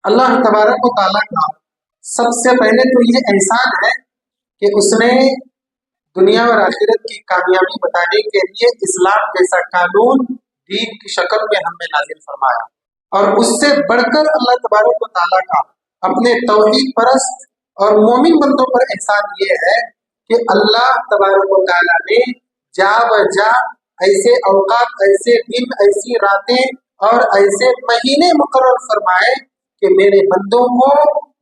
اللہ تبارک و تعالیٰ کا سب سے پہلے تو یہ احسان ہے کہ اس نے دنیا اور آخرت کی کامیابی بتانے کے لیے اسلام جیسا قانون دین کی شکل میں ہم میں نازل فرمایا، اور اس سے بڑھ کر اللہ تبارک و تعالیٰ کا اپنے توحید پرست اور مومن بندوں پر احسان یہ ہے کہ اللہ تبارک و تعالیٰ نے جا بجا ایسے اوقات، ایسے دن، ایسی راتیں اور ایسے مہینے مقرر فرمائے کہ میرے بندوں کو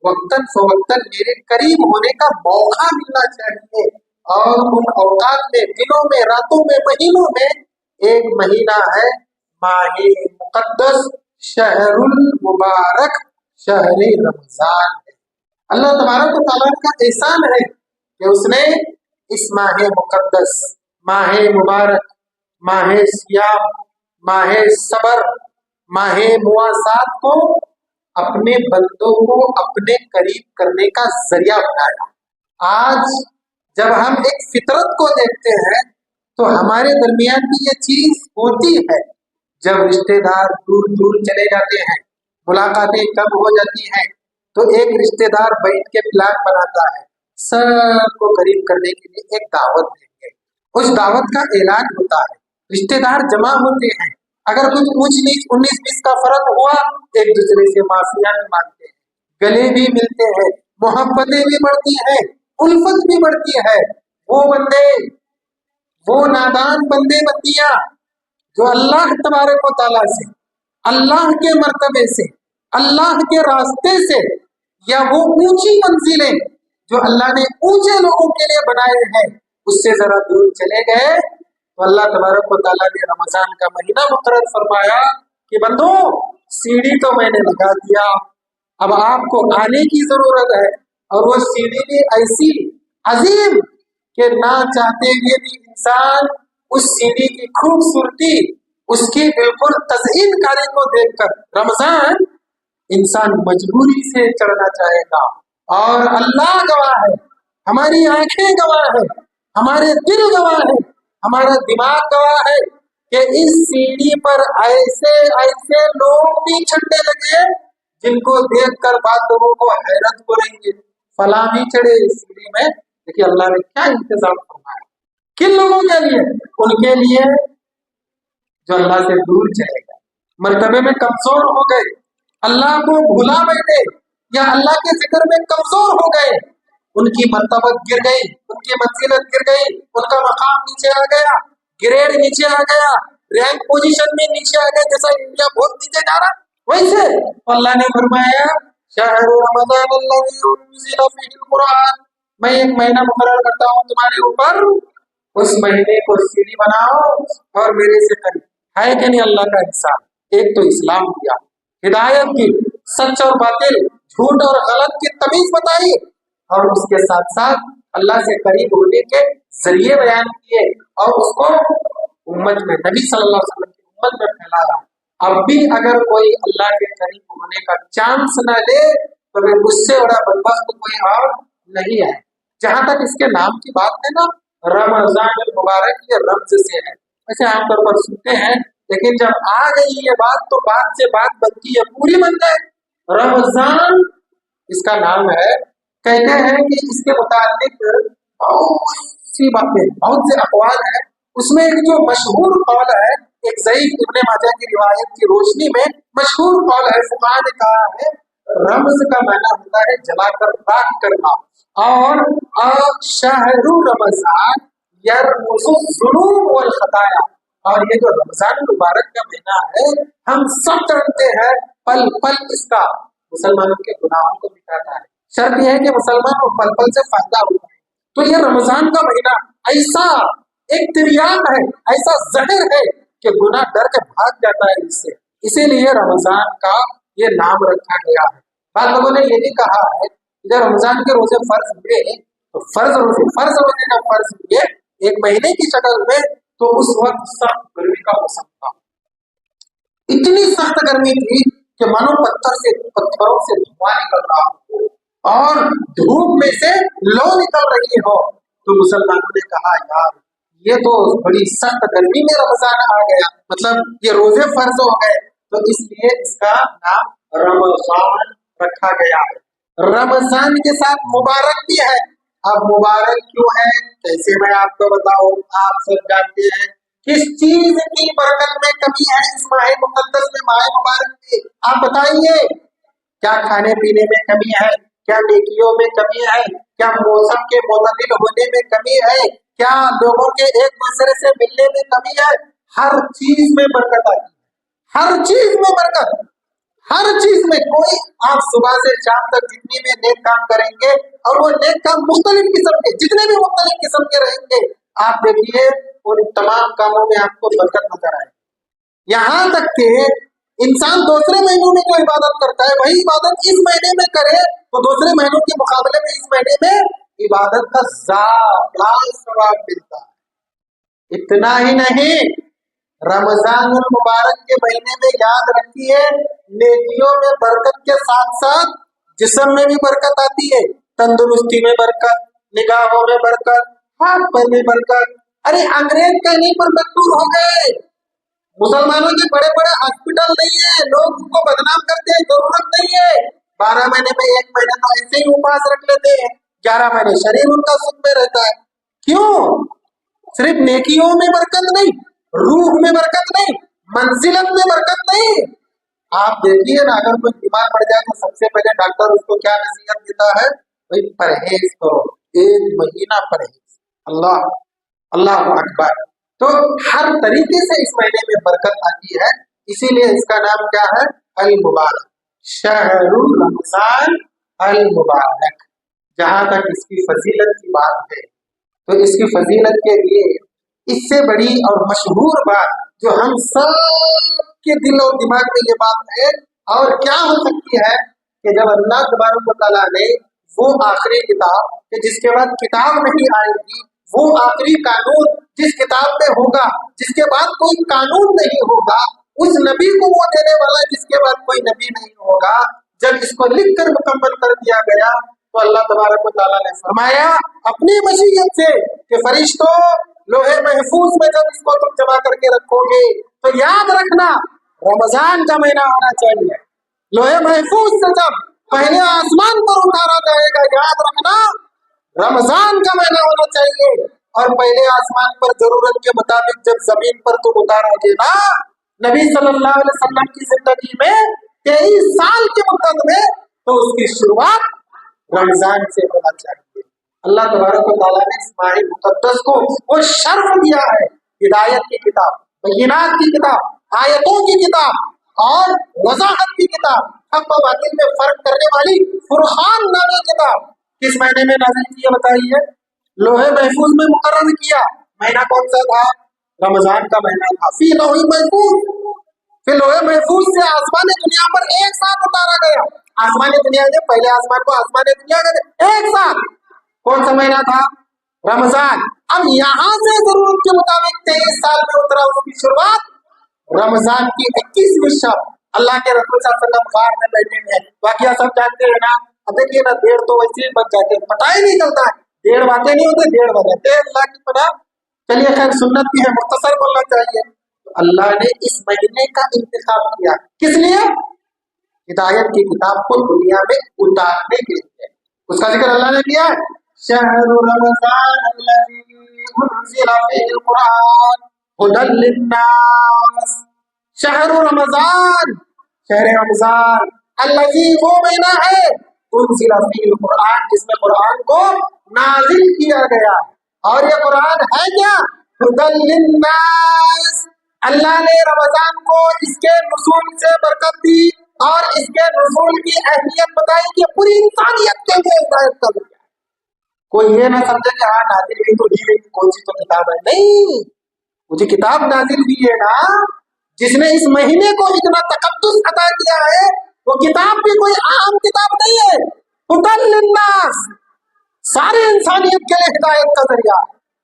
وقتاً فوقتاً میرے قریب ہونے کا موقع ملنا چاہیے، اور ان اوقات میں، دنوں میں، راتوں میں، مہینوں میں ایک مہینہ ہے ماہ مقدس شہر المبارک، شہر رمضان ہے۔ اللہ تبارک و تعالیٰ کا احسان ہے کہ اس نے اس ماہ مقدس، ماہ مبارک، ماہ سیام، ماہ صبر، ماہ مواسات کو اپنے بندوں کو اپنے قریب کرنے کا ذریعہ بنایا۔ آج جب ہم ایک فطرت کو دیکھتے ہیں تو ہمارے درمیان بھی یہ چیز ہوتی ہے، جب رشتہ دار دور دور چلے جاتے ہیں، ملاقاتیں کم ہو جاتی ہیں، تو ایک رشتہ دار بیٹھ کے پلان بناتا ہے سب کو قریب کرنے کے لیے ایک دعوت دیں گے۔ اس دعوت کا اعلان ہوتا ہے، رشتہ دار جمع ہوتے ہیں، اگر کچھ اونچ نیچ 19-20 کا فرق ہوا ایک دوسرے سے معافیاں بھی مانگتے ہیں، گلے بھی ملتے ہیں، محبتیں بھی بڑھتی ہیں، الفت بھی بڑھتی ہے۔ وہ بندے، وہ نادان بندے بندیاں جو اللہ تبارک و تعالیٰ سے، اللہ کے مرتبے سے، اللہ کے راستے سے، یا وہ اونچی منزلیں جو اللہ نے اونچے لوگوں کے لیے بنائے ہیں اس سے ذرا دور چلے گئے، تو اللہ تبارک و تعالیٰ نے رمضان کا مہینہ مقرر فرمایا کہ بندو سیڑھی تو میں نے لگا دیا، اب آپ کو آنے کی ضرورت ہے، اور وہ سیڑھی بھی ایسی عظیم کہ نہ چاہتے ہوئے بھی انسان اس سیڑھی کی خوبصورتی، اس کی بالکل تزئین کاری کو دیکھ کر رمضان انسان مجبوری سے چڑھنا چاہے گا۔ اور اللہ گواہ ہے، ہماری آنکھیں گواہ ہے، ہمارے دل گواہ ہے، ہمارا دماغ گواہ ہے کہ اس سیڑھی پر ایسے ایسے لوگ بھی چڑھنے لگے جن کو دیکھ کر بعض لوگوں کو حیرت ہو رہی ہے، فلاں بھی چڑھے اس سیڑھی میں۔ دیکھیے اللہ نے کیا انتظام فرمایا، کن لوگوں کے لیے؟ ان کے لیے جو اللہ سے دور چلے گئے، مرتبے میں کمزور ہو گئے، اللہ کو بھولا بیٹھے، یا اللہ کے ذکر میں کمزور ہو گئے، ان کی مرتبت گر گئی، ان کی منزلت گر گئی، ان کا مقام نیچے آ گیا، گریڈ نیچے آ گیا، رینک پوزیشن میں نیچے آ گیا، جیسا انڈیا بہت نیچے جا رہا ویسے اللہ نے فرمایا شہر رمضان الذی انزل فیہ القرآن، میں ایک مہینہ مقرر کرتا ہوں تمہارے اوپر، اس مہینے کو سیڑھی بناؤ اور میرے سے قریب۔ ہے کہ نہیں اللہ کا احسان؟ ایک تو اسلام دیا، ہدایت کی، سچ اور باطل، جھوٹ اور غلط کی تمیز بتائی، اور اس کے ساتھ ساتھ اللہ سے قریب ہونے کے ذریعے بیان کیے، اور اس کو امت میں، نبی صلی اللہ علیہ وسلم کی امت میں پھیلایا۔ اب بھی اگر کوئی اللہ کے قریب ہونے کا چانس نہ لے تو پھر اس سے بڑا بدبخت کوئی اور نہیں ہے۔ جہاں تک اس کے نام کی بات ہے نا، رمضان المبارک، یہ رمز سے ہے، ایسے عام طور پر سنتے ہیں، لیکن جب آ گئی یہ بات تو بات سے بات بنتی ہے، پوری بن جائے۔ رمضان اس کا نام ہے، کہتے ہیں کہ اس کے متعلق بہت سی باتیں، بہت سے اقوال ہیں، اس میں ایک جو مشہور قول ہے، ایک ضعیف ابن ماجہ کی روایت کی روشنی میں مشہور قول ہے، فقہاء نے کہا ہے رمز کا معنی ہوتا ہے جلا کر راکھ کرنا، اور شہر رمضان یرمز الذنوب والخطایا، اور یہ جو رمضان مبارک کا مہینہ ہے ہم سب جانتے ہیں پل پل اس کا مسلمانوں کے گناہوں کو مٹاتا ہے، شرط یہ ہے کہ مسلمان کو پل پل سے فائدہ ہوتا ہے۔ تو یہ رمضان کا مہینہ ایسا ایک تریاق ہے، ایسا زہر ہے کہ گناہ ڈر کے بھاگ جاتا ہے اس سے، اسی لیے رمضان کا یہ نام رکھا گیا ہے۔ بعض لوگوں نے یہ بھی کہا ہے کہ جب رمضان کے روزے فرض ہوئے تو فرض روزے کا فرض ہوئے ایک مہینے کی شکل میں، تو اس وقت سخت گرمی کا موسم تھا، اتنی سخت گرمی تھی کہ مانو پتھروں سے دھواں نکل رہا ہو اور دھوپ میں سے لو نکل رہی ہو، تو مسلمانوں نے کہا یار یہ تو بڑی سخت گرمی میں رمضان آ گیا، مطلب یہ روزے فرض ہو گئے، تو اس لیے اس کا نام رمضان रखा गया है। रमजान के साथ मुबारक भी है। अब मुबारक क्यों है, कैसे मैं आपको बताऊं, आप सब जानते हैं किस चीज की बरकत में कमी है इस माह मुकद्दस में, माह मुबारक में, आप बताइए। क्या खाने पीने में कमी है, क्या नेकियों में कमी है, क्या मौसम के मुतदिल होने में कमी है, क्या लोगों के एक दूसरे से मिलने में कमी है? हर चीज में बरकत आती है, हर चीज में बरकत, हर चीज में। कोई आप सुबह से शाम तक जितनी भी नेक काम करेंगे, और वो नेक काम मुख्तलिफ किस्म के, जितने भी मुख्तलिफ किस्म के रहेंगे, आप देखिए उन तमाम कामों में आपको बरकत नजर आएगी। यहाँ तक कि इंसान दूसरे महीनों में जो इबादत करता है, वही इबादत इस महीने में करे तो दूसरे महीनों के मुकाबले में इस महीने में इबादत का ज़्यादा सवाब मिलता है। इतना ही नहीं, रमजान मुबारक के महीने में याद रखिए, नेकियों में बरकत के साथ साथ जिस्म में भी बरकत आती है। तंदुरुस्ती में बरकत, निगाहों में बरकत, हाथ पैर में बरकत। अरे अंग्रेज कहने पर मजबूर हो गए, मुसलमानों के बड़े बड़े हॉस्पिटल नहीं है, लोग उनको बदनाम करते हैं, जरूरत नहीं है। 12 महीने में 1 महीना तो ऐसे ही उपास रख लेते हैं, 11 महीने शरीर उनका सुख में रहता है। क्यों? सिर्फ नेकियों में बरकत नहीं, रूह में बरकत नहीं, मंजिलत में बरकत नहीं। आप देखिए ना, अगर कोई बीमार पड़ जाए तो सबसे पहले डॉक्टर उसको क्या नसीहत देता है, भाई परहेज करो, 1 महीना परहेज। अल्लाह अल्लाह अकबर। तो हर तरीके से इस महीने में बरकत आती है, इसीलिए इसका नाम क्या है, अल मुबारक, शहरुल रमजान अल मुबारक। जहां तक इसकी फजीलत की बात है, तो इसकी फजीलत के लिए इससे बड़ी और मशहूर बात जो हम सब के दिल और दिमाग में ये बात है, और क्या हो सकती है कि जब अल्लाह तबारक व तआला ने वो आखिरी किताब कि जिसके बाद किताब नहीं आएगी, वो आखिरी कानून जिस किताब में होगा, जिसके बाद कोई कानून नहीं होगा, उस नबी को वो देने वाला जिसके बाद कोई नबी नहीं होगा, जब इसको लिख कर मुकम्मल कर दिया गया तो अल्लाह तबारक व तआला ने फरमाया अपनी मशीयत से कि फरिश्तों, लोहे महफूज में जब इसको तुम जमा करके रखोगे तो याद रखना रमजान का महीना होना चाहिए। लोहे महफूज से जब पहले आसमान पर उतारा जाएगा, याद रखना रमजान का महीना होना चाहिए। और पहले आसमान पर जरूरत के मुताबिक जब जमीन पर तुम उतारोगे ना, नबी सल्लल्लाहु अलैहि वसल्लम की जिंदगी में 23 साल के मुद्दत में, तो उसकी शुरुआत रमजान से होना चाहिए। अल्लाह तबारक व तआला ने इस माह मुकद्दस को वो शर्फ दिया है, हिदायत की किताब, बय्यिनात की किताब, आयतों की किताब और वजाहत की किताब, हक व बातिल में फर्क करने वाली फुरकान नामी किताब किस महीने में नाज़िल की है बताइए? लोहे महफूज में मुकर्रर किया। महीना कौन सा था? रमजान का महीना था। फी लौही महफूज, फिर लोहे महफूज से आसमान दुनिया पर एक साथ उतारा गया। आसमान दुनिया ने पहले आसमान को आसमान दुनिया ने एक साथ, कौन सा महीना था? रमजान। अब यहाँ से जरूरत के मुताबिक 23 साल में उतरा, उसकी शुरुआत रमजान की 21वीं शब। अल्लाह के रसूल सल्लल्लाहु अलैहि वसल्लम गार में बैठे हैं, बाकी सब जानते हैं ना। अब देखिए ना, देर तो वैसे ही बच जाते हैं, पता ही नहीं चलता है, डेढ़ बातें नहीं होते, डेढ़ बजाते हैं अल्लाह की पनाह। चलिए खैर, सुन्नत भी है, मुख्तसर बोलना चाहिए। तो अल्लाह ने इस महीने का इंतखाब किया, किस लिए? हिदायत की किताब को दुनिया में उतारने के लिए। उसका जिक्र अल्लाह ने किया, शहरु रमज़ान अल्लज़ी उन्ज़िला फ़ीहिल कुरान हुदल लिन्नास। शहरु रमज़ान, शहर रमज़ान, अल्लज़ी वो महीना है, उन्ज़िला फ़ीहिल कुरान, जिसमें कुरान को नाजिल किया गया। और ये कुरान है क्या? हुदल लिन्नास। अल्लाह ने रमज़ान को इसके नुज़ूल से बरकत दी और इसके नुज़ूल की अहमियत बताई कि पूरी इंसानियत के लिए हिदायत कर दिया। कोई ये ना समझे कि हाँ नाजिल हुई तो दी गई कौन सी तो किताब है, नहीं, मुझे किताब नाजिल हुई है ना, जिसने इस महीने को इतना तकद्दुस अता किया है, वो किताब भी कोई आम किताब नहीं है। हुदल लिन्नास, सारी इंसानियत के लिए हिदायत का जरिया।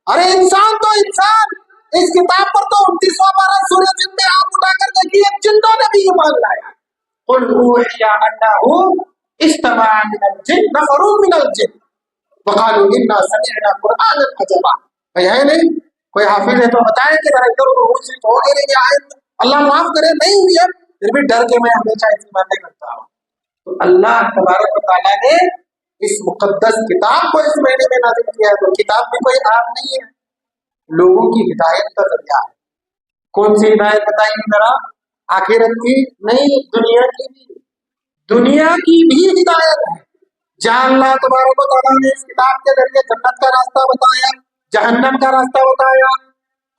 अरे इंसान तो इंसान, इस किताब पर तो 29वां पारा सूरह जिन में आप उठा कर देखिए, जिन्नों ने भी ईमान लाया। कुल ऊहिया अन्नहु इस्तमाअ मिनल जिन्न नफरुन मिनल जिन्न वक़ालू इन्ना समिअना कुरआनन अजबा। है नहीं? कोई हाफिज है तो बताएं कि जरा इधर उधर ऊंची हो गई नहीं आए, अल्लाह माफ करे, नहीं हुई है, फिर भी डर के मैं हमेशा ऐसी बातें करता हूँ। تو اللہ तबारक व तआला ने इस मुकद्दस किताब को इस महीने में नाजिल किया है। तो किताब भी कोई आम नहीं है, लोगों की हिदायत का जरिया है। कौन सी हिदायत बताएंगे जरा? आखिरत की नहीं, दुनिया की भी, दुनिया की भी हिदायत है। जहाँ अल्लाह तबारक व तआला ने इस किताब के जरिए जन्नत का रास्ता बताया, जहन्नम का रास्ता बताया,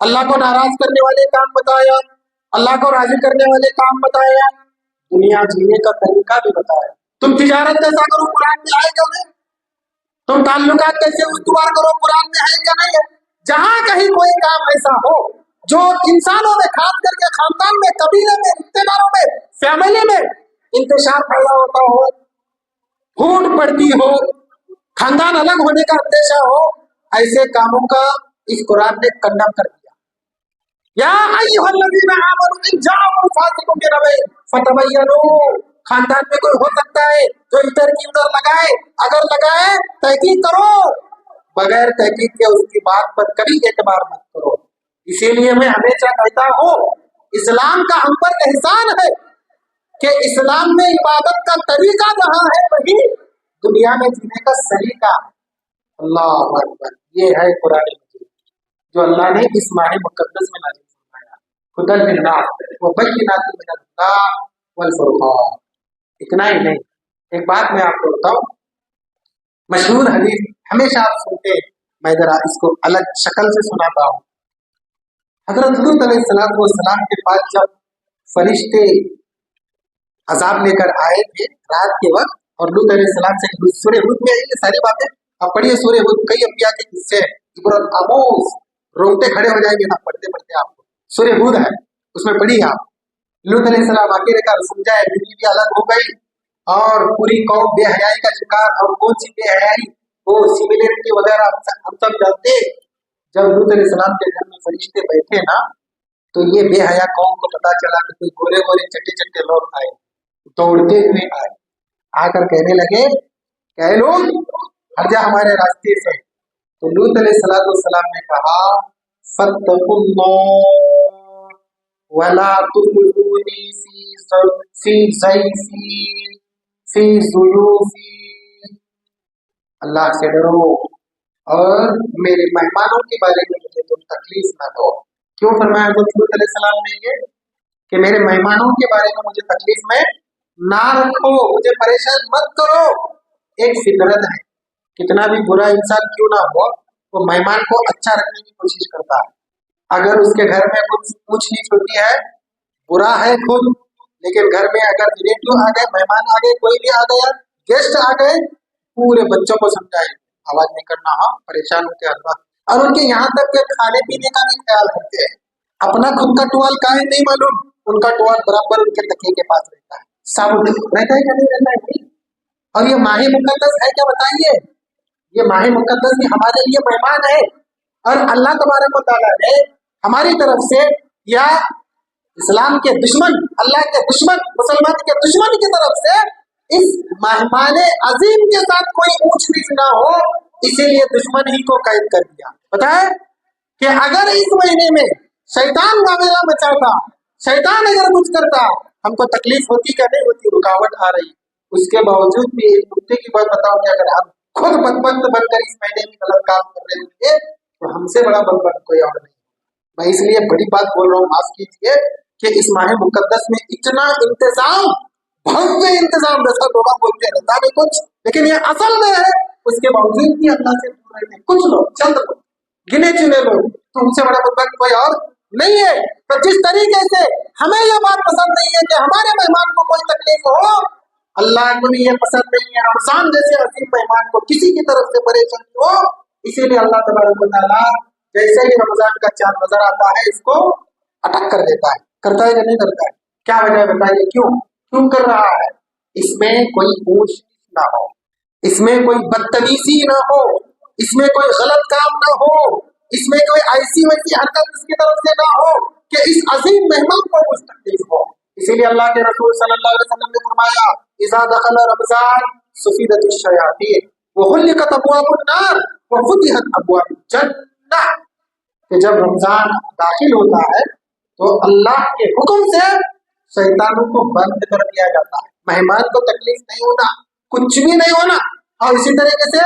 अल्लाह को नाराज करने वाले काम बताया, अल्लाह को राजी करने वाले काम बताया, दुनिया जीने का तरीका भी बताया। तुम तिजारत कैसा करो, कुरान में है क्या नहीं? तुम ताल्लुकात कैसे उस्तुवार करो, कुरान में है क्या नहीं है? जहां कहीं कोई काम ऐसा हो जो इंसानों में, खास करके खानदान में, कबीले में, रिश्तेदारों में, फैमिली में इंतशार पैदा होता हो, फूट पड़ती हो, खानदान अलग होने का अंदेशा हो, ऐसे कामों का इस कुरान ने कंडम कर दिया। या अय्युहल्लज़ीना आमनू इन जाअकुम फासिकुम बिनबअइन फतबय्यनू। खानदान में कोई हो सकता है जो इधर की उधर लगाए, अगर लगाए तहकीक करो, बगैर तहकीक के उसकी बात पर कभी एतबार मत करो। इसीलिए मैं हमेशा कहता हूँ, इस्लाम का हम पर एहसान है कि इस्लाम में इबादत का तरीका जहाँ है वही दुनिया में जीने का सलीका। अल्लाह अकबर, ये है कुरान मजीद जो अल्लाह ने इस माह मुकद्दस में नाज़िल फरमाया। हुदन लिन्नास व बय्यिनातिन मिनल हुदा वल फुरक़ान। इतना ही नहीं, एक बात मैं आपको बताऊं, मशहूर हदीस हमेशा आप सुनते हैं, मैं जरा इसको अलग शक्ल से सुनाता हूँ। हजरत लूत अलैहिस्सलाम के पास जब फरिश्ते अजाब लेकर आए थे रात के वक्त, और लूत अलैहिस्सलाम से सूरह हूद में ये सारी बातें आप पढ़िए। सूरह हूद कई अंबिया के किस्से हैं, इबरत आमोज, रोंगटे खड़े हो जाएंगे ना पढ़ते पढ़ते। आपको सूरह हूद है, उसमें पढ़िए आप। लूत अलैहिस्सलाम आखिरकार समझाए, बीवी भी अलग हो गई और पूरी कौम बेहयाई का शिकार। और कौन सी बेहयाई? वो सिमिलरिटी वगैरह हम सब जानते। जब लूत अलैहिस्सलाम के घर में फरिश्ते बैठे ना, तो ये बेहया कौम को पता चला कि कोई गोरे गोरे चट्टे चट्टे लोग आए, दौड़ते हुए आए, आकर कहने लगे कह लोग हट जा हमारे रास्ते से। तो लूत अलैहिस्सलाम ने कहा फत्तकुल्लाह वला तुज़ूनी फी ज़ैफ़ी फी ज़ुयूफ़ी। अल्लाह से डरो और मेरे मेहमानों के बारे में मुझे तुम तकलीफ ना दो। क्यों फरमाया लूत अलैहिस्सलाम ने ये कि मेरे मेहमानों के बारे में मुझे तकलीफ में ना रखो, मुझे परेशान मत करो। एक फितरत है, कितना भी बुरा इंसान क्यों ना हो, वो मेहमान को अच्छा रखने की कोशिश करता है। अगर उसके घर में कुछ ऊंच नीच होती है, बुरा है खुद, लेकिन घर में अगर रिलेटिव आ गए, मेहमान आ गए, कोई भी आ गया, गेस्ट आ गए, पूरे बच्चों को समझाए आवाज नहीं करना, हाँ परेशान होते हैं। और उनके यहाँ तक के खाने पीने का भी ख्याल रखते हैं। अपना खुद का टुवाल का है नहीं मालूम, उनका टुवाल बराबर उनके तकिए के पास रहता है, साबुन रहता है क्या नहीं रहता है। और ये माह मुकद्दस है क्या बताइए? ये माह मुकद्दस भी हमारे लिए मेहमान है। और अल्लाह तबारक व तआला ने हमारी तरफ से, या इस्लाम के दुश्मन, अल्लाह के दुश्मन, मुसलमान के दुश्मन की तरफ से इस मेहमान अजीम के साथ कोई ऊंच नीच ना हो, इसीलिए दुश्मन ही को कैद कर दिया। पता है कि अगर इस महीने में शैतान मामला मचाता, शैतान अगर कुछ करता, हमको तकलीफ होती क्या नहीं होती, रुकावट आ रही, उसके बावजूद भी एक मुद्दे की बात बताऊं कि अगर हम खुद बदबख्त बनकर इस महीने में गलत काम कर रहे होंगे तो हमसे बड़ा बदबख्त कोई और नहीं। मैं इसलिए बड़ी बात बोल रहा हूँ, माफ कीजिए, कि इस माह मुकद्दस में इतना इंतजाम, भव्य इंतजाम, जैसा लोग बोलते रहता है कुछ, लेकिन ये असल में है, उसके बावजूद भी अल्लाह से दूर रहते कुछ लोग, चंद लोग, गिने चुने लोग, तो उनसे बड़ा बदबख्त कोई और नहीं है। तो जिस तरीके से हमें यह बात पसंद नहीं है कि हमारे मेहमान को कोई तकलीफ हो, अल्लाह को भी ये पसंद नहीं है रमजान जैसे अजीम मेहमान को किसी की तरफ से परेशानी हो। इसीलिए अल्लाह तबारक व तआला जैसे ही रमजान का चांद नजर आता है, इसको अटक कर देता है। करता है या नहीं करता है? क्या वजह बताइए, क्यों कर रहा है? इसमें कोई ऊंच ना हो, इसमें कोई बदतमीजी ना हो, इसमें कोई गलत काम ना हो, इसमें कोई ऐसी वैसी हरकत इसकी तरफ से ना हो कि इस अजीम मेहमान को कुछ तकलीफ हो। इसीलिए अल्लाह के रसूल सल्लल्लाहु अलैहि वसल्लम ने फरमाया, इज़ा दखल रमजान सुफिदतिश शयातीन व हुल्लिकत अबवाबुन नार व फुतिहत अबवाबुल जन्नह। कि जब रमजान दाखिल होता है तो अल्लाह के हुक्म से शैतानों को बंद कर दिया जाता है, मेहमान को तकलीफ नहीं होना, कुछ भी नहीं होना। और इसी तरीके से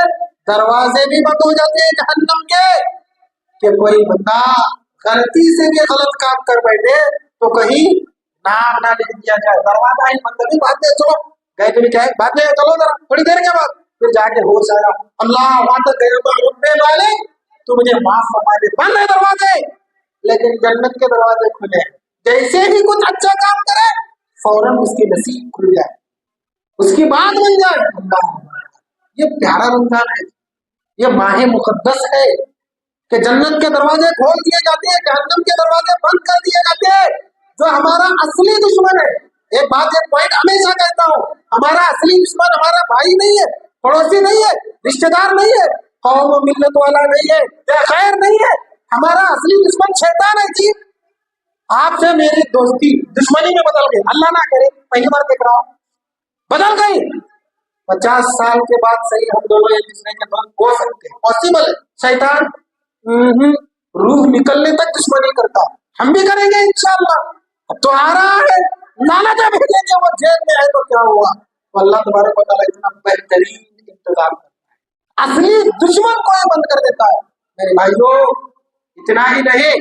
दरवाजे भी बंद हो जाते हैं जहन्नम के, कि कोई बंदा गलती से भी गलत काम कर बैठे तो कहीं नाम ना लिख दिया जाए। दरवाजा ही बंद, भी बात नहीं, चलो गए तो भी क्या है, बात नहीं, चलो जरा थोड़ी देर के बाद फिर जाके होश आया, अल्लाह वहां तक गए तो रुकने वाले तो मुझे माफ फरमा दे, बंद है दरवाजे। लेकिन जन्नत के दरवाजे खुले, जैसे ही कुछ अच्छा काम करे फौरन उसकी नसीब खुल जाए, उसकी बात बन जाए। अल्लाह, ये प्यारा रमजान है, ये माह मुकद्दस है कि जन्नत के दरवाजे खोल दिए जाते हैं, जहन्नम के दरवाजे बंद कर दिए जाते हैं। जो हमारा असली दुश्मन है, एक बात, एक पॉइंट हमेशा कहता हूँ, हमारा असली दुश्मन हमारा भाई नहीं है, पड़ोसी नहीं है, रिश्तेदार नहीं है, कौम मिल्लत वाला नहीं है, खैर नहीं है। हमारा असली दुश्मन शैतान है जी। आपसे मेरी दोस्ती दुश्मनी में बदल गई, अल्लाह ना करे, पहली बार देख रहा हूँ, बदल गई। 50 साल के बाद सही हम दोनों एक दूसरे के दोस्त हो सकते हैं, पॉसिबल है। शैतान रूह निकलने तक दुश्मनी करता, हम भी करेंगे इंशाअल्लाह। अब तो आ रहा है, लानत भेजेंगे, वो जेल में है तो क्या हुआ, तो अल्लाह तबारक व तआला इतना बेहतरीन इंतजाम करता है, असली दुश्मन को ये बंद कर देता है। मेरे भाइयों, इतना ही नहीं,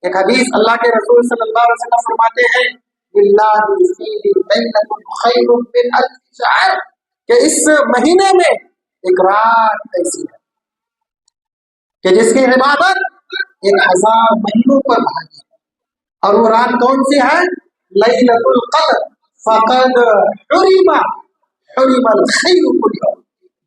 एक हदीस अल्लाह के रसूल सल्लल्लाहु अलैहि वसल्लम फरमाते हैं, लिल्लाहि फीहि लैलतुन खैरुम मिन अल्फ शहर, कि इस महीने में एक रात ऐसी है कि जिसकी इबादत 1000 महीनों पर भारी है। और वो रात कौन सी है? लैलतुल क़द्र, फ़क़द हुरिमल खैरु कुल्लुहु,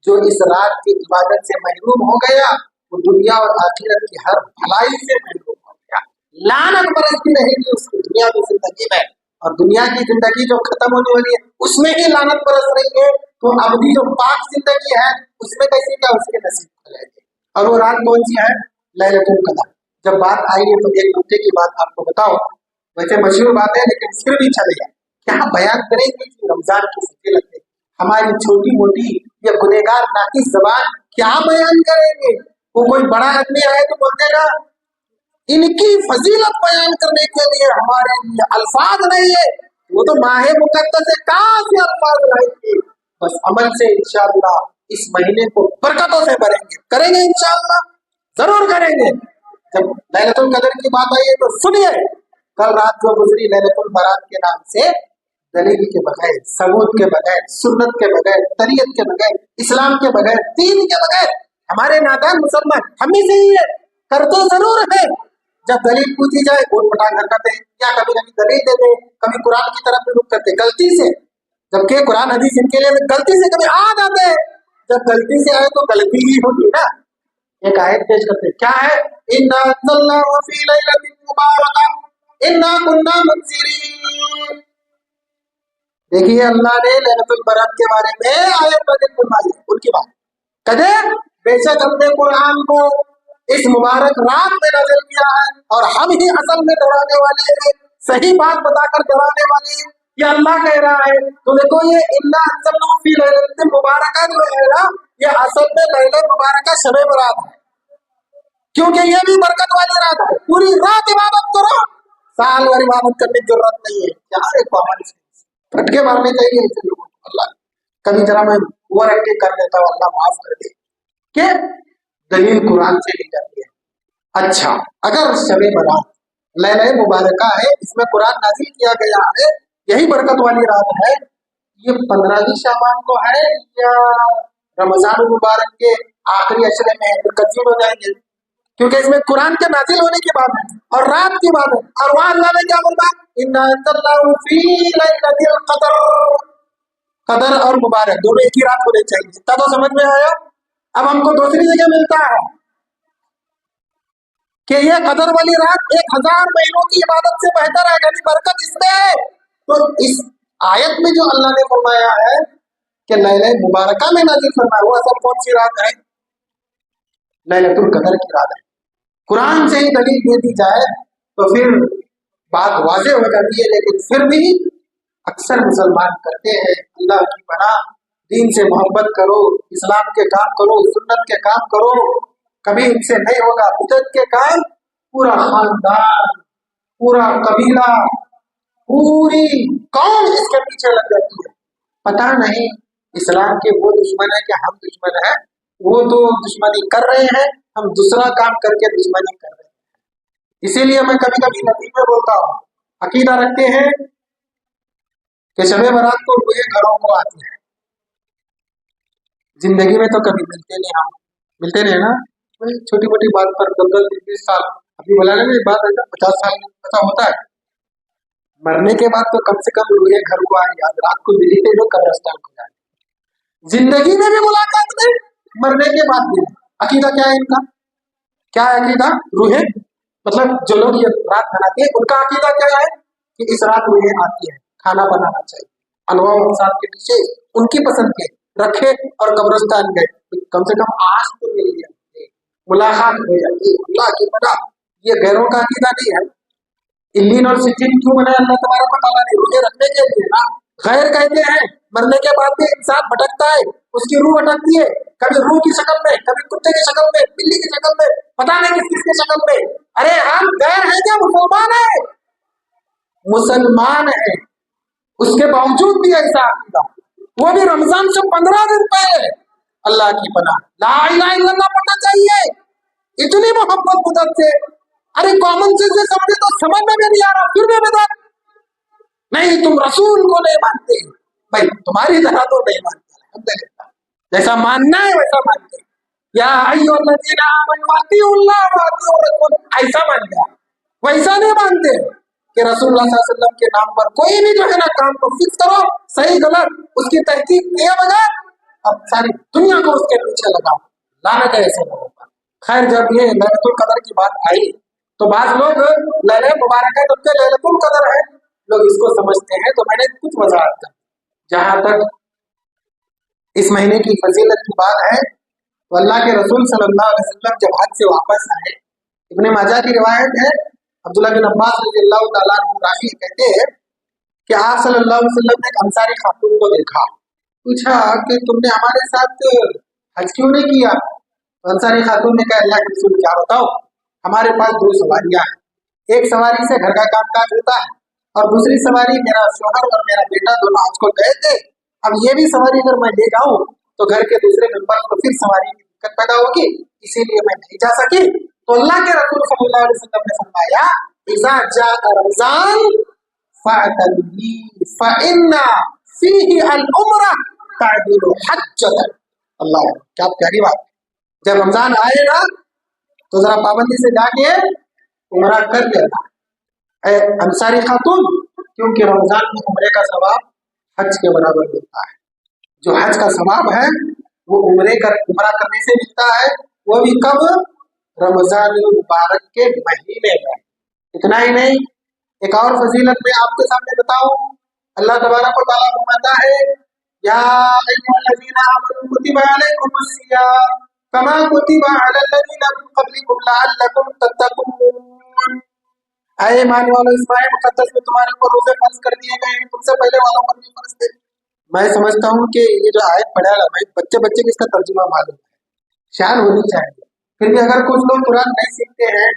जो इस रात की इबादत से महरूम हो गया वो दुनिया और आखिरत की हर भलाई से महरूम हो गया। लानत बरसती रहेगी उसकी दुनिया की जिंदगी में, और दुनिया की जिंदगी जो खत्म होने वाली है उसमें ही लानत बरस रही है, तो अब भी जो पाक जिंदगी है उसमें कैसे क्या उसके नसीब खुलेंगे। और वो रात कौन सी है? लैलतुल क़द्र। जब बात आई है तो एक नुक्ते की बात आपको बताओ, वैसे मशहूर बात है लेकिन फिर भी चलेगा, क्या बयान करेंगे कि रमजान की फजीलत है, हमारी छोटी मोटी या गुनहगार नाकिस ज़बान क्या बयान करेंगे। वो कोई बड़ा आदमी आए तो बोल देगा इनकी फजीलत बयान करने के लिए हमारे लिए अल्फाज नहीं है, वो तो माह मुकद्दस से कहाँ से अल्फाज लाएंगे। बस अमल से इंशाअल्लाह इस महीने को बरकतों से भरेंगे, करेंगे इंशाअल्लाह, जरूर करेंगे। जब लैलतुल क़द्र की बात आई है तो सुनिए, कल रात जो गुजरी लैलतुल बरात के नाम से, दलील के बगैर, सबूत के बगैर, सुन्नत के बगैर, तरीक़त के बगैर, इस्लाम के बगैर, दीन के बगैर, हमारे नादान मुसलमान हम ही सही है, करते जरूर है। जब दलील पूछी जाए वोट पटांग करते हैं, या कभी कभी दलील देते, कभी कुरान की तरफ भी रुख करते गलती से, जबकि कुरान हदीस इनके लिए गलती से कभी आ जाते हैं। जब गलती से आए तो गलती ही होगी ना। एक आयत पेश करते, क्या है? इन्ना अंज़लनाहु फी लैलतिन मुबारका इन्ना कुन्ना मुनज़िरीन। देखिए अल्लाह ने लैलतुल बरात के बारे में आयत नाज़िल फरमाई, उनकी बात कदे, बेशक हमने कुरान को इस मुबारक रात में नाज़िल किया है और हम ही असल में डराने वाले हैं, सही बात बताकर डराने वाले हैं, ये अल्लाह कह रहा है। तो देखो ये इन्ना अंज़लनाहु फी लैलतिन मुबारका जो है ना, ये असल में लैलतुल मुबारका शब बरात है, क्योंकि ये भी बरकत वाली रात है। पूरी रात इबादत करो, साल भर इबादत करने की जरूरत नहीं है। यार एक कॉमन फटके मारने चाहिए ऐसे लोगों को। अल्लाह, कभी जरा मैं ओवर एक्टिंग कर देता हूँ, अल्लाह माफ कर दे, कि दलील कुरान से ली जाती है। अच्छा, अगर शब बरात लैला मुबारका है, इसमें कुरान नाजिल किया गया है, यही बरकत वाली रात है, ये 15 शाबान को है या रमजान मुबारक के आखिरी अशरे में है, फिर कंफ्यूज हो जाएंगे, क्योंकि इसमें कुरान के नाजिल होने की बात है और रात की बात है। और वहां अल्लाह ने क्या बोला? इन्ना अंज़लनाहु फी लैलतिल क़द्र, कदर और मुबारक दोनों एक ही रात होने चाहिए। इतना तो समझ में आया। अब हमको दूसरी जगह मिलता है कि ये कदर वाली रात 1000 महीनों की इबादत से बेहतर है, यानी बरकत इसमें है। तो इस आयत में जो अल्लाह ने फरमाया है कि लैला मुबारका में नाज़िल फरमाया, वो असल कौन सी रात है? लैलतुल क़द्र की रात है। कुरान से ही दलील दे दी जाए तो फिर बात वाज़ेह हो जाती है, लेकिन फिर भी अक्सर मुसलमान करते हैं। अल्लाह की पनाह, दीन से मोहब्बत करो, इस्लाम के काम करो, सुन्नत के काम करो, कभी इनसे नहीं होगा। बिदअत के काम पूरा खानदान, पूरा कबीला, पूरी कौम इसके पीछे लग जाती है। पता नहीं इस्लाम के वो दुश्मन है कि हम दुश्मन है। वो तो दुश्मनी कर रहे हैं, हम दूसरा काम करके दुश्मनी कर रहे हैं। इसीलिए मैं कभी कभी लतीफ में बोलता हूँ, अकीदा रखते हैं कि शबे बारात को रूहे घरों को आती है, जिंदगी में तो कभी मिलते नहीं, हम मिलते नहीं ना। वही छोटी मोटी बात पर 10-20 साल, अभी बुलाने में बात 50 साल पता होता है। मरने के बाद तो कम से कम रूहे घर को आए, याद रात को मिली थे लोग कब्रिस्तान को जाए। जिंदगी में भी मुलाकात नहीं, मरने के बाद भी। अकीदा क्या है इनका? क्या है अकीदा? रूहे मतलब जो लोग ये रात बनाते हैं उनका अकीदा क्या है कि इस रात रूहे आती है, खाना बनाना चाहिए, अनवार साहब के पीछे उनकी पसंद के रखे और कब्रिस्तान गए, कम से कम आज तो मिल गया, मुलाकात हो जाती है। अल्लाह की पता ये गैरों का अकीदा नहीं है। इल्लीन और सिद्दीन क्यों बनाया अल्लाह तबारक व तआला ने? रूहे रखने के लिए ना। गैर कहते हैं मरने के बाद भी इंसान भटकता है, उसकी रूह भटकती है, कभी रूह की शक्ल में, कभी कुत्ते की शक्ल में, बिल्ली की शक्ल में, पता नहीं किस किसकी शक्ल में। अरे हम गैर है क्या? मुसलमान है, मुसलमान है, उसके बावजूद भी ऐसा अकीदा, वो भी रमजान से 15 दिन पहले। अल्लाह की पनाह, ला इलाहा इल्लल्लाह पढ़ना चाहिए, इतनी मोहब्बत मुद्दत से। अरे कॉमन सेंस से समझे तो समझ में भी नहीं आ रहा, फिर भी बिदअत। नहीं तुम रसूल को नहीं मानते, भाई तुम्हारी तरह तो नहीं मानते, जैसा मानना है वैसा मानते। या अय्युहल्लज़ीना आमनू अतीउल्लाह व अतीउर रसूल, ऐसा मान गया, वैसा नहीं मानते कि रसूलुल्लाह सल्लल्लाहु अलैहि वसल्लम के नाम पर कोई भी जो है ना काम को फिक्स करो, सही गलत उसकी तहकीक किए बगैर अब सारी दुनिया को उसके पीछे लगाओ। लानत है ऐसे लोगों पर। खैर जब ये लैलतुल कदर की बात आई तो बाद लोग लैलतुल मुबारक है तब के लैलतुल कदर है, लोग इसको समझते हैं। तो मैंने कुछ वजाहत कर, जहां तक इस महीने की फजीलत की बात है तो अल्लाह के रसूल सल्लल्लाहु अलैहि वसल्लम जब हज से वापस आए, इब्ने माजा की रिवायत है, अब्दुल्लाह बिन अब्बास रज़ियल्लाहु तआला अन्हु रावी कहते हैं कि आप सल्लल्लाहु अलैहि वसल्लम ने एक अंसारी खातून को देखा, पूछा कि तुमने हमारे साथ हज क्यों नहीं किया? तो अंसारी खातून ने कहा, अल्लाह के रसूल क्या बताओ, हमारे पास 2 सवारियां हैं, एक सवारी से घर का कामकाज होता है और दूसरी सवारी मेरा शौहर और मेरा बेटा दोनों हज को गए थे। अब ये भी सवारी अगर मैं ले जाऊं तो घर के दूसरे मेंबर को फिर सवारी की दिक्कत पैदा होगी, इसीलिए मैं नहीं जा सकी। तो अल्लाह के रसूल सल्लल्लाहु अलैहि वसल्लम ने फरमाया, इज़ा जाअ रमज़ान फअतनी फइन्ना फीही अल-उम्रा तअदिलु हज्जतन। अल्लाह, क्या प्यारी बात। जब रमजान आए ना तो जरा पाबंदी से जाके उम्रा कर लेना अंसारी खातून, क्योंकि रमजान में उम्रे का सवाब हज के बराबर मिलता है। जो हज का सवाब है वो उम्रा करने से मिलता है, वो भी कब? रमजान मुबारक के महीने में। इतना ही नहीं, एक और फजीलत में आपके सामने बताऊं। अल्लाह तबारक व तआला फरमाता है, या अय्युहल्लज़ीना आमनू कुतिबा अलैकुमुस सियाम कमा कुतिबा अलल लज़ीना मिन क़ब्लिकुम लअल्लकुम तत्तक़ून। ऐ ईमान वालों, इस माह मुक़द्दस में तुम्हारे ऊपर रोजे फर्ज कर दिए गए हैं, तुमसे पहले वालों पर भी फर्ज थे। मैं समझता हूँ कि ये जो आयत पढ़ा है भाई, बच्चे की इसका तर्जुमा मालूम है, शान होनी चाहिए। फिर भी अगर कुछ लोग कुरान नहीं सीखते हैं,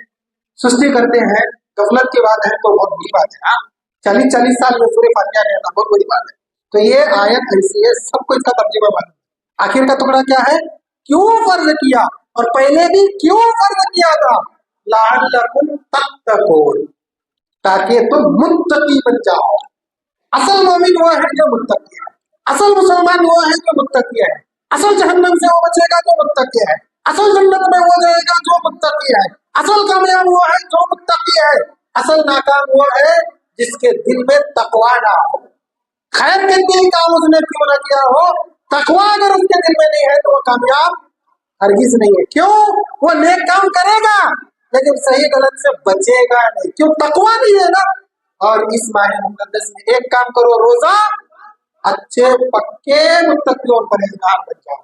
सुस्ती करते हैं, गफलत की बात है तो बहुत बड़ी बात है। 40 साल में सूरह फातिहा नहीं आता, बहुत बड़ी बात है। तो ये आयत ऐसी है, सबको इसका तर्जुमा मालूम। आखिर का टुकड़ा क्या है? क्यों फर्ज किया और पहले भी क्यों फर्ज किया था? लअल्लकुम तत्तकून, ताकि तुम मुत्तकी बन जाओ। असल मोमिन वो है जो मुत्तकी है, असल मुसलमान वो है जो मुत्तकी है, असल जहन्नम से वो बचेगा जो मुत्तकी है, असल जन्नत में वो जाएगा जो मुत्तकी है, असल कामयाब वो है जो मुत्तकी है, असल नाकाम वो है जिसके दिल में तकवा ना हो। खैर के तीन काम उसने क्यों ना किया हो, तकवा अगर उसके दिल में नहीं है तो वो कामयाब हरगिज नहीं है। क्यों? वो नेक काम करेगा लेकिन सही गलत से बचेगा नहीं, क्यों? तकवा नहीं है ना। और इस माह मुकद्दस में एक काम करो, रोजा अच्छे पक्के मुत्तकियों परहेजगार बन जाओ।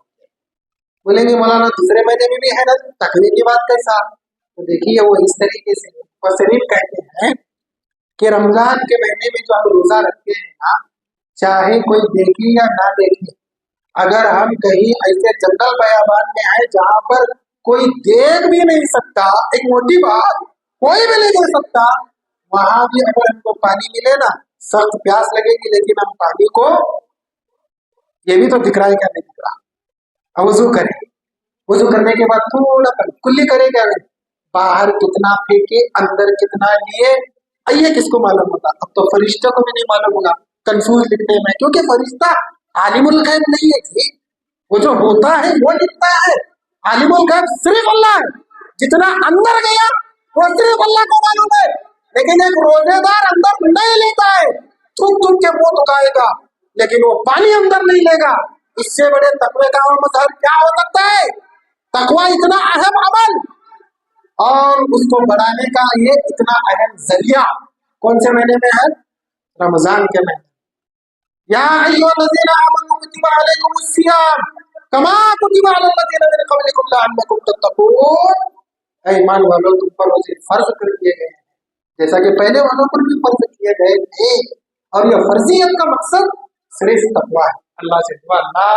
बोलेंगे मौलाना दूसरे महीने में भी है ना, तकवे की बात कैसा? तो देखिए वो इस तरीके से मुफस्सिरीन कहते हैं कि रमजान के महीने में जो हम रोजा रखते हैं ना, चाहे कोई देखे या ना देखे, अगर हम कहीं ऐसे जंगल बयाबान में आए जहां पर कोई देख भी नहीं सकता, एक मोटी बात, कोई भी नहीं देख सकता, वहां भी अगर हमको पानी मिले ना, सख्त प्यास लगेगी लेकिन हम पानी को ये भी तो दिख रहा है क्या? नहीं दिख रहा। अब वजू करें, वजू करने के बाद थोड़ा कुल्ली करेगा, बाहर कितना फेंके अंदर कितना लिए, ये किसको मालूम होगा? अब तो फरिश्तों को भी नहीं मालूम होगा, कंफ्यूज लिखने में, क्योंकि फरिश्ता आलिमुल गैब नहीं है जी। वो जो होता है वो लिखता है, आलिमुल गैब सिर्फ अल्लाह है। जितना अंदर गया वो सिर्फ अल्लाह को मालूम है। लेकिन एक रोजेदार अंदर नहीं लेता है, थूक थूक के मुंह दुखाएगा, लेकिन वो पानी अंदर नहीं लेगा। इससे बड़े तकवे का और मजहर क्या हो सकता है? तकवा इतना अहम अमल और उसको बढ़ाने का ये इतना अहम जरिया कौन से महीने में है? रमजान के महीने। या अय्युहल्लज़ीना आमनू कुतिबा अलैकुमुस सियाम कमा कुतिबा अलल लज़ीना मिन क़ब्लिकुम लअल्लकुम तत्तक़ून। ऐ ईमान वालों, तुम पर रोजे फर्ज कर दिए गए हैं जैसा कि पहले वालों पर भी फर्ज किए गए थे। और यह फर्जियत का मकसद सिर्फ तकवा है। अल्लाह से दुआ, अल्लाह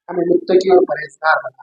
हमें मुत्तकी और परहेजगार बना।